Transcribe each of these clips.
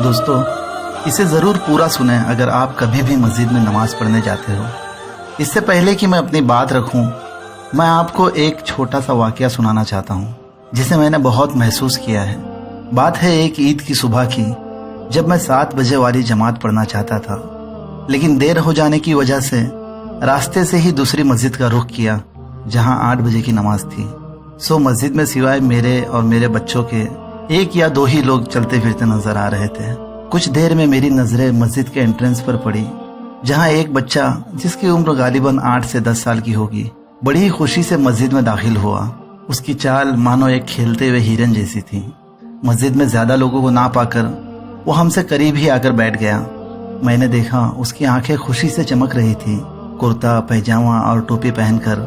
دوستو اسے ضرور پورا سنیں اگر آپ کبھی بھی مسجد میں نماز پڑھنے جاتے ہو۔ اس سے پہلے کہ میں اپنی بات رکھوں، میں آپ کو ایک چھوٹا سا واقعہ سنانا چاہتا ہوں جسے میں نے بہت محسوس کیا ہے۔ بات ہے ایک عید کی صبح کی، جب میں 7 بجے والی جماعت پڑھنا چاہتا تھا، لیکن دیر ہو جانے کی وجہ سے راستے سے ہی دوسری مسجد کا رخ کیا جہاں 8 بجے کی نماز تھی۔ مسجد میں سوائے میرے اور میرے بچوں کے 1 یا 2 ہی لوگ چلتے پھرتے نظر آ رہے تھے۔ کچھ دیر میں میری نظریں مسجد کے انٹرنس پر پڑی، جہاں ایک بچہ جس کی عمر غالباً 8 سے 10 سال کی ہوگی بڑی خوشی سے مسجد میں داخل ہوا۔ اس کی چال مانو ایک کھیلتے ہوئے ہرن جیسی تھی۔ مسجد میں زیادہ لوگوں کو نہ پا کر وہ ہم سے قریب ہی آ کر بیٹھ گیا۔ میں نے دیکھا اس کی آنکھیں خوشی سے چمک رہی تھی۔ کرتا پیجامہ اور ٹوپی پہن کر،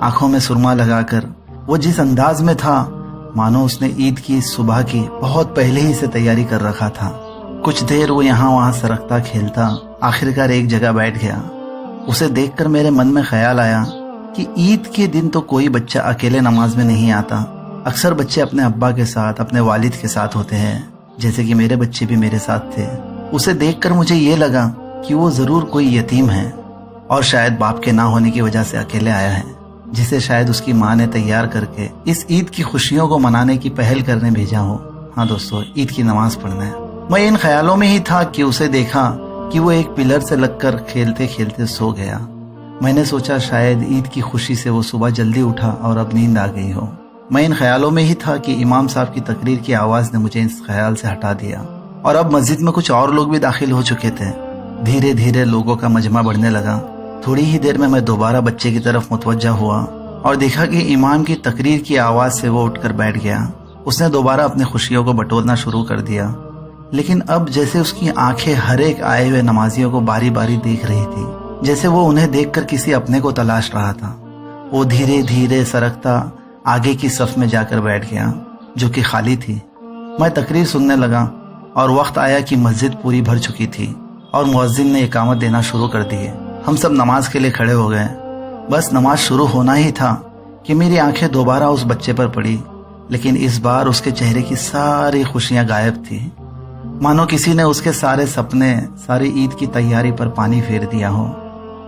آنکھوں میں سرما لگا کر وہ جس انداز میں تھا مانو اس نے عید کی صبح کی بہت پہلے ہی سے تیاری کر رکھا تھا۔ کچھ دیر وہ یہاں وہاں سرکتا کھیلتا آخرکار ایک جگہ بیٹھ گیا۔ اسے دیکھ کر میرے من میں خیال آیا کہ عید کے دن تو کوئی بچہ اکیلے نماز میں نہیں آتا، اکثر بچے اپنے ابا کے ساتھ، اپنے والد کے ساتھ ہوتے ہیں، جیسے کہ میرے بچے بھی میرے ساتھ تھے۔ اسے دیکھ کر مجھے یہ لگا کہ وہ ضرور کوئی یتیم ہے اور شاید باپ کے نہ ہونے کی وجہ سے اکیلے آیا ہے، جسے شاید اس کی ماں نے تیار کر کے اس عید کی خوشیوں کو منانے کی پہل کرنے بھیجا ہو۔ ہاں دوستو، عید کی نماز پڑھنا ہے۔ میں ان خیالوں میں ہی تھا کہ اسے دیکھا کہ وہ ایک پلر سے لگ کر کھیلتے کھیلتے سو گیا۔ میں نے سوچا شاید عید کی خوشی سے وہ صبح جلدی اٹھا اور اب نیند آ گئی ہو۔ میں ان خیالوں میں ہی تھا کہ امام صاحب کی تقریر کی آواز نے مجھے اس خیال سے ہٹا دیا، اور اب مسجد میں کچھ اور لوگ بھی داخل ہو چکے تھے۔ دھیرے دھیرے لوگوں کا مجمع بڑھنے لگا۔ تھوڑی ہی دیر میں دوبارہ بچے کی طرف متوجہ ہوا اور دیکھا کہ امام کی تقریر کی آواز سے وہ اٹھ کر بیٹھ گیا۔ اس نے دوبارہ اپنی خوشیوں کو بٹورنا شروع کر دیا، لیکن اب جیسے اس کی آنکھیں ہر ایک آئے ہوئے نمازیوں کو باری باری دیکھ رہی تھی، جیسے وہ انہیں دیکھ کر کسی اپنے کو تلاش رہا تھا۔ وہ دھیرے دھیرے سرکتا آگے کی صف میں جا کر بیٹھ گیا جو کہ خالی تھی۔ میں تقریر سننے لگا اور وقت آیا کہ مسجد پوری بھر چکی تھی اور مؤذن نے اقامت دینا شروع کر دیے۔ ہم سب نماز کے لیے کھڑے ہو گئے۔ بس نماز شروع ہونا ہی تھا کہ میری آنکھیں دوبارہ اس بچے پر پڑی، لیکن اس بار اس کے چہرے کی ساری خوشیاں غائب تھی، مانو کسی نے اس کے سارے سپنے، ساری عید کی تیاری پر پانی پھیر دیا ہو۔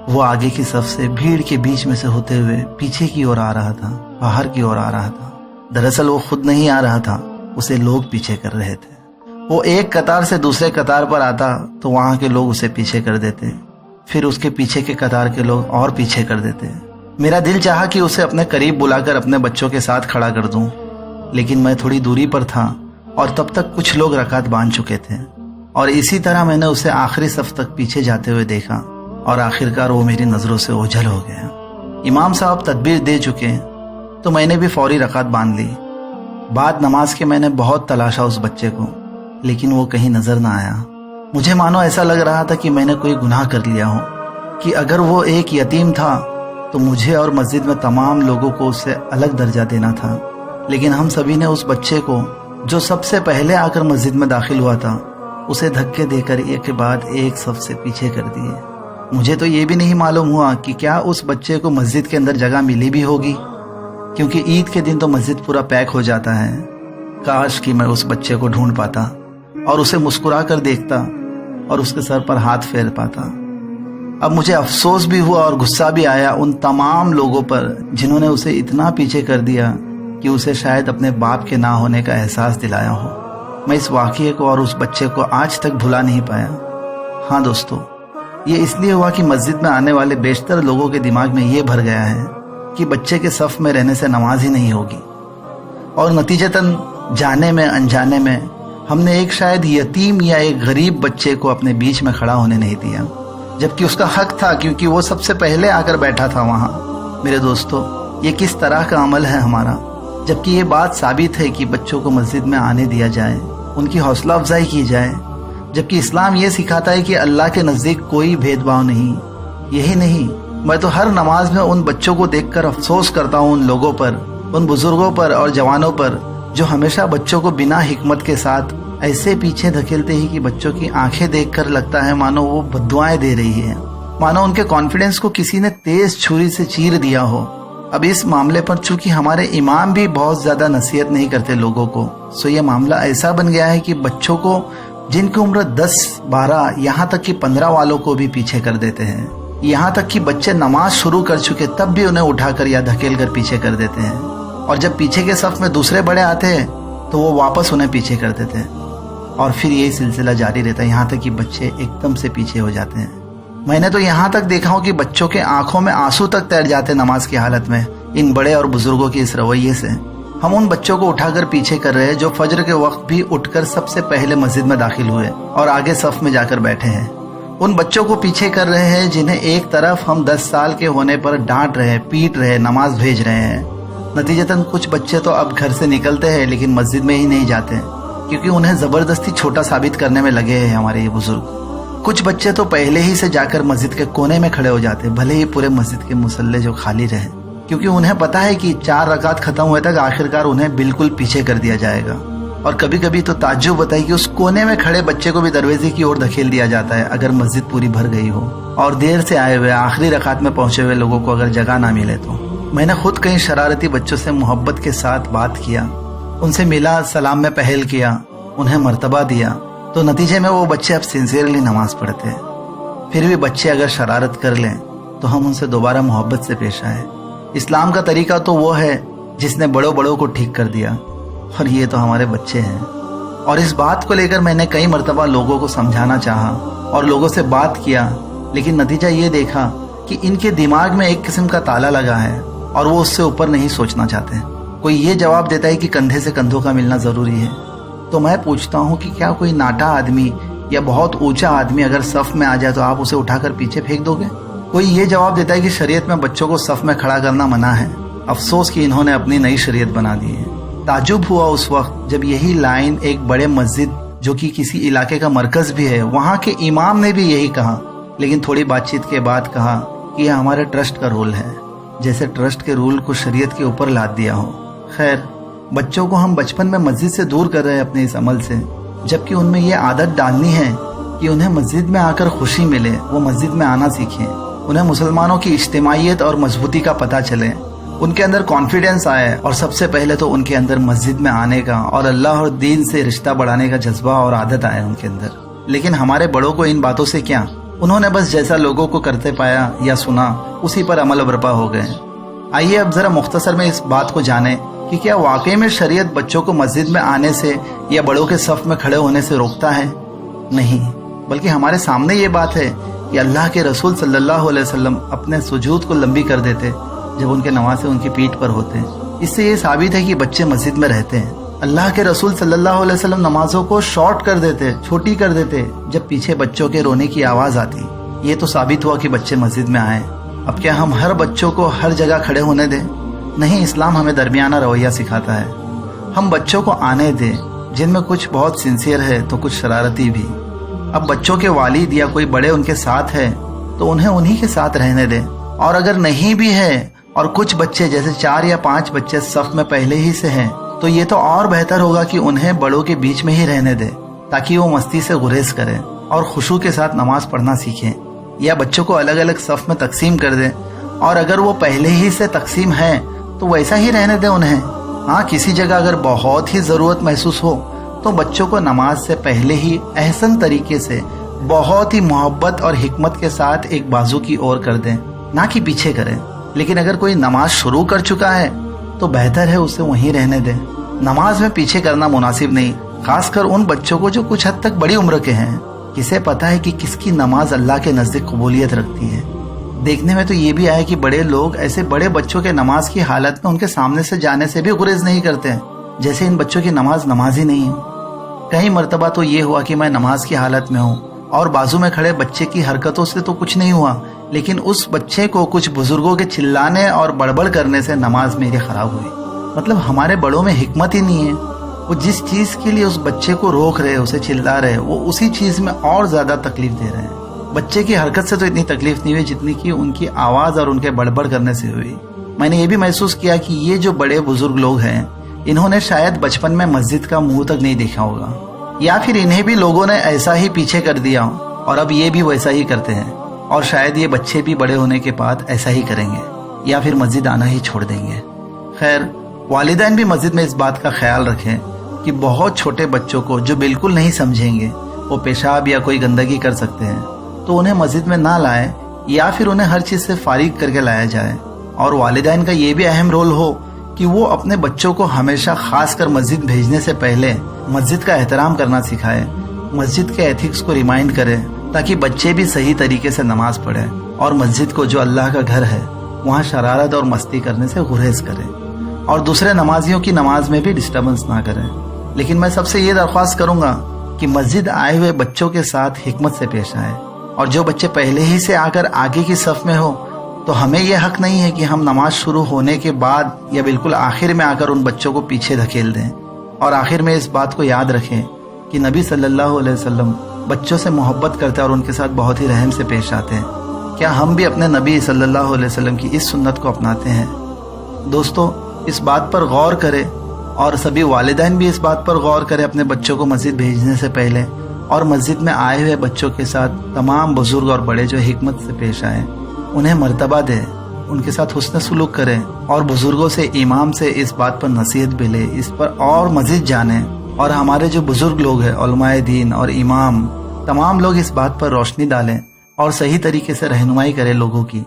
وہ آگے کی صف سے بھیڑ کے بیچ میں سے ہوتے ہوئے پیچھے کی اور آ رہا تھا، باہر کی اور آ رہا تھا۔ دراصل وہ خود نہیں آ رہا تھا، اسے لوگ پیچھے کر رہے تھے۔ وہ ایک قطار سے دوسرے قطار پر آتا تو وہاں کے لوگ اسے پیچھے کر دیتے، پھر اس کے پیچھے کے قطار کے لوگ اور پیچھے کر دیتے۔ میرا دل چاہا کہ اسے اپنے قریب بلا کر اپنے بچوں کے ساتھ کھڑا کر دوں، لیکن میں تھوڑی دوری پر تھا اور تب تک کچھ لوگ رکعت باندھ چکے تھے، اور اسی طرح میں نے اسے آخری صف تک پیچھے جاتے ہوئے دیکھا اور آخرکار وہ میری نظروں سے اوجھل ہو گیا۔ امام صاحب تدبیر دے چکے تو میں نے بھی فوری رکعت باندھ لی۔ بعد نماز کے میں نے بہت تلاشا اس بچے کو، لیکن وہ کہیں نظر نہ آیا۔ مجھے مانو ایسا لگ رہا تھا کہ میں نے کوئی گناہ کر لیا ہو، کہ اگر وہ ایک یتیم تھا تو مجھے اور مسجد میں تمام لوگوں کو اس سے الگ درجہ دینا تھا، لیکن ہم سبھی نے اس بچے کو جو سب سے پہلے آ کر مسجد میں داخل ہوا تھا اسے دھکے دے کر ایک کے بعد ایک صف سے پیچھے کر دیے۔ مجھے تو یہ بھی نہیں معلوم ہوا کہ کیا اس بچے کو مسجد کے اندر جگہ ملی بھی ہوگی، کیونکہ عید کے دن تو مسجد پورا پیک ہو جاتا ہے۔ کاش کہ میں اس بچے کو ڈھونڈ پاتا اور اسے مسکرا کر دیکھتا اور اس کے سر پر ہاتھ پھیر پاتا۔ اب مجھے افسوس بھی ہوا اور غصہ بھی آیا ان تمام لوگوں پر جنہوں نے اسے اتنا پیچھے کر دیا کہ اسے شاید اپنے باپ کے نہ ہونے کا احساس دلایا ہو۔ میں اس واقعے کو اور اس بچے کو آج تک بھلا نہیں پایا۔ ہاں دوستو، یہ اس لیے ہوا کہ مسجد میں آنے والے بیشتر لوگوں کے دماغ میں یہ بھر گیا ہے کہ بچے کے صف میں رہنے سے نماز ہی نہیں ہوگی، اور نتیجتاً جانے میں انجانے میں ہم نے ایک شاید یتیم یا ایک غریب بچے کو اپنے بیچ میں کھڑا ہونے نہیں دیا، جبکہ اس کا حق تھا کیونکہ وہ سب سے پہلے آ کر بیٹھا تھا وہاں۔ میرے دوستو، یہ کس طرح کا عمل ہے ہمارا، جبکہ یہ بات ثابت ہے کہ بچوں کو مسجد میں آنے دیا جائے، ان کی حوصلہ افزائی کی جائے، جبکہ اسلام یہ سکھاتا ہے کہ اللہ کے نزدیک کوئی بھید بھاؤ نہیں۔ یہی نہیں، میں تو ہر نماز میں ان بچوں کو دیکھ کر افسوس کرتا ہوں، ان لوگوں پر، ان بزرگوں پر اور جوانوں پر جو ہمیشہ بچوں کو بنا حکمت کے ساتھ ایسے پیچھے دھکیلتے ہی کہ بچوں کی آنکھیں دیکھ کر لگتا ہے مانو وہ بددعائیں دے رہی ہے، مانو ان کے کانفیڈنس کو کسی نے تیز چھری سے چیر دیا ہو۔ اب اس معاملے پر چونکہ ہمارے امام بھی بہت زیادہ نصیحت نہیں کرتے لوگوں کو، سو یہ معاملہ ایسا بن گیا ہے کہ بچوں کو जिनकी उम्र 10, 12 यहाँ तक कि 15 वालों को भी पीछे कर देते हैं। यहाँ तक कि बच्चे नमाज शुरू कर चुके तब भी उन्हें उठाकर या धकेल कर पीछे कर देते हैं, और जब पीछे के सफ में दूसरे बड़े आते हैं तो वो वापस उन्हें पीछे कर देते हैं, और फिर यही सिलसिला जारी रहता है यहाँ तक कि बच्चे एकदम से पीछे हो जाते हैं। मैंने तो यहाँ तक देखा हूँ कि बच्चों के आंखों में आंसू तक तैर जाते नमाज की हालत में, इन बड़े और बुजुर्गों के इस रवैये से। हम उन बच्चों को उठाकर पीछे कर रहे हैं जो फजर के वक्त भी उठकर सबसे पहले मस्जिद में दाखिल हुए और आगे सफ में जाकर बैठे हैं। उन बच्चों को पीछे कर रहे हैं जिन्हें एक तरफ हम 10 साल के होने पर डांट रहे, पीट रहे, नमाज भेज रहे हैं। नतीजतन कुछ बच्चे तो अब घर से निकलते हैं लेकिन मस्जिद में ही नहीं जाते, क्योंकि उन्हें जबरदस्ती छोटा साबित करने में लगे हैं हमारे ये बुजुर्ग। कुछ बच्चे तो पहले ही से जाकर मस्जिद के कोने में खड़े हो जाते, भले ही पूरे मस्जिद के मुसल्ले जो खाली रहे, क्योंकि उन्हें पता है कि 4 रकात खत्म हुए तक आखिरकार उन्हें बिल्कुल पीछे कर दिया जाएगा। और कभी कभी तो ताज्जुब होता है कि उस कोने में खड़े बच्चे को भी दरवाजे की ओर धकेल दिया जाता है अगर मस्जिद पूरी भर गई हो, और देर से आए हुए आखिरी रकात में पहुंचे हुए लोगों को अगर जगह ना मिले तो। मैंने खुद कई शरारती बच्चों से मोहब्बत के साथ बात किया, उनसे मिला, सलाम में पहल किया, उन्हें मर्तबा दिया, तो नतीजे में वो बच्चे अब सिंसियरली नमाज पढ़ते हैं। फिर भी बच्चे अगर शरारत कर लें तो हम उनसे दोबारा मोहब्बत से पेश आए। इस्लाम का तरीका तो वो है जिसने बड़ों बड़ों को ठीक कर दिया, और ये तो हमारे बच्चे हैं। और इस बात को लेकर मैंने कई मर्तबा लोगों को समझाना चाहा और लोगों से बात किया, लेकिन नतीजा ये देखा कि इनके दिमाग में एक किस्म का ताला लगा है और वो उससे ऊपर नहीं सोचना चाहते। कोई ये जवाब देता है कि कंधे से कंधों का मिलना ज़रूरी है, तो मैं पूछता हूँ कि क्या कोई नाटा आदमी या बहुत ऊंचा आदमी अगर सफ में आ जाए तो आप उसे उठाकर पीछे फेंक दोगे? कोई ये जवाब देता है कि शरीयत में बच्चों को सफ में खड़ा करना मना है। अफसोस कि इन्होंने अपनी नई शरीयत बना दी है। ताजुब हुआ उस वक्त जब यही लाइन एक बड़े मस्जिद जो कि किसी इलाके का मरकज भी है, वहाँ के इमाम ने भी यही कहा, लेकिन थोड़ी बातचीत के बाद कहा कि यह हमारे ट्रस्ट का रूल है, जैसे ट्रस्ट के रूल को शरीयत के ऊपर लाद दिया हो। खैर, बच्चों को हम बचपन में मस्जिद से दूर कर रहे हैं अपने इस अमल से, जबकि उनमें ये आदत डालनी है कि उन्हें मस्जिद में आकर खुशी मिले, वो मस्जिद में आना सीखें, उन्हें मुसलमानों की इज्तिमाइयत और मजबूती का पता चले, उनके अंदर कॉन्फिडेंस आए, और सबसे पहले तो उनके अंदर मस्जिद में आने का और अल्लाह और दीन से रिश्ता बढ़ाने का जज्बा और आदत आए उनके अंदर। लेकिन हमारे बड़ों को इन बातों से क्या, उन्होंने बस जैसा लोगों को करते पाया या सुना उसी पर अमल बरपा हो गए। आइए अब जरा मुख्तसर में इस बात को जाने कि क्या वाकई में शरीयत बच्चों को मस्जिद में आने से या बड़ों के सफ में खड़े होने से रोकता है? नहीं, बल्कि हमारे सामने ये बात है कि अल्लाह के रसूल सल्लल्लाहु अलैहि वसल्लम अपने सुजूद को लंबी कर देते जब उनके नमाज़ें उनकी पीठ पर होते हैं। इससे ये साबित है कि बच्चे मस्जिद में रहते हैं। अल्लाह के रसूल सल्लल्लाहु अलैहि वसल्लम नमाजों को शॉर्ट कर देते, छोटी कर देते जब पीछे बच्चों के रोने की आवाज़ आती। ये तो साबित हुआ कि बच्चे मस्जिद में आए। अब क्या हम हर बच्चों को हर जगह खड़े होने दें? नहीं, इस्लाम हमें दरमियाना रवैया सिखाता है। हम बच्चों को आने दें, जिनमें कुछ बहुत सिंसियर है तो कुछ शरारती भी। अब बच्चों के वालिद या कोई बड़े उनके साथ है तो उन्हें उन्हीं के साथ रहने दें, और अगर नहीं भी है और कुछ बच्चे जैसे 4 या 5 बच्चे सफ में पहले ही से हैं, तो ये तो और बेहतर होगा कि उन्हें बड़ों के बीच में ही रहने दें, ताकि वो मस्ती से गुरेज करें और खुशू के साथ नमाज पढ़ना सीखें। या बच्चों को अलग अलग सफ में तकसीम कर दें, और अगर वो पहले ही से तकसीम है तो वैसा ही रहने दें उन्हें। हाँ, किसी जगह अगर बहुत ही ज़रूरत महसूस हो तो बच्चों को नमाज से पहले ही एहसन तरीके से बहुत ही मोहब्बत और हिकमत के साथ एक बाजू की ओर कर दें, ना कि पीछे करें। लेकिन अगर कोई नमाज शुरू कर चुका है तो बेहतर है उसे वहीं रहने दें। नमाज में पीछे करना मुनासिब नहीं, खासकर उन बच्चों को जो कुछ हद तक बड़ी उम्र के हैं। किसे पता है कि किसकी नमाज अल्लाह के नज़दीक कबूलियत रखती है। देखने में तो ये भी आया कि बड़े लोग ऐसे बड़े बच्चों के नमाज की हालत में उनके सामने से जाने से भी गुरेज नहीं करते हैं, जैसे इन बच्चों की नमाज ही नहीं है। कई मर्तबा तो ये हुआ कि मैं नमाज की हालत में हूँ और बाजू में खड़े बच्चे की हरकतों से तो कुछ नहीं हुआ, लेकिन उस बच्चे को कुछ बुजुर्गों के चिल्लाने और बड़बड़ करने से नमाज मेरी खराब हुई। मतलब हमारे बड़ों में हिकमत ही नहीं है। वो जिस चीज़ के लिए उस बच्चे को रोक रहे, उसे चिल्ला रहे, वो उसी चीज़ में और ज़्यादा तकलीफ दे रहे हैं। बच्चे की हरकत से तो इतनी तकलीफ नहीं हुई जितनी कि उनकी आवाज़ और उनके बड़बड़ करने से हुई। मैंने ये भी महसूस किया कि ये जो बड़े बुजुर्ग लोग हैं, इन्होंने शायद बचपन में मस्जिद का मुंह तक नहीं देखा होगा, या फिर इन्हें भी लोगों ने ऐसा ही पीछे कर दिया और अब ये भी वैसा ही करते हैं, और शायद ये बच्चे भी बड़े होने के बाद ऐसा ही करेंगे या फिर मस्जिद आना ही छोड़ देंगे। खैर, वालिदैन भी मस्जिद में इस बात का ख्याल रखें कि बहुत छोटे बच्चों को जो बिल्कुल नहीं समझेंगे वो पेशाब या कोई गंदगी कर सकते हैं, तो उन्हें मस्जिद में ना लाएं या फिर उन्हें हर चीज़ से फारिग करके लाया जाए। और वालिदैन का ये भी अहम रोल हो कि वो अपने बच्चों को हमेशा खासकर मस्जिद भेजने से पहले मस्जिद का एहतराम करना सिखाए, मस्जिद के एथिक्स को रिमाइंड करे, ताकि बच्चे भी सही तरीके से नमाज पढ़े और मस्जिद को, जो अल्लाह का घर है, वहाँ शरारत और मस्ती करने से गुरेज करें और दूसरे नमाजियों की नमाज में भी डिस्टर्बेंस ना करें। लेकिन मैं सबसे ये दरख्वास्त करूंगा कि मस्जिद आए हुए बच्चों के साथ हिकमत से पेश आए, और जो बच्चे पहले ही से आकर आगे की सफ में हो तो हमें यह हक नहीं है कि हम नमाज शुरू होने के बाद या बिल्कुल आखिर में आकर उन बच्चों को पीछे धकेल दें। और आखिर में इस बात को याद रखें कि नबी सल्लल्लाहु अलैहि वसल्लम बच्चों से मोहब्बत करते और उनके साथ बहुत ही रहम से पेश आते हैं। क्या हम भी अपने नबी सल्लल्लाहु अलैहि वसल्लम की इस सुन्नत को अपनाते हैं? दोस्तों, इस बात पर गौर करें और सभी वालिदैन भी इस बात पर गौर करें अपने बच्चों को मस्जिद भेजने से पहले, और मस्जिद में आए हुए बच्चों के साथ तमाम बुजुर्ग और बड़े जो हिकमत से पेश आए उन्हें मर्तबा दें, उनके साथ हुस्न सुलूक करें और बुजुर्गों से, इमाम से इस बात पर नसीहत भी लें, इस पर और मज़ीद जानें। और हमारे जो बुजुर्ग लोग हैं, उलमाए दीन और इमाम, तमाम लोग इस बात पर रोशनी डालें और सही तरीके से रहनुमाई करें लोगों की।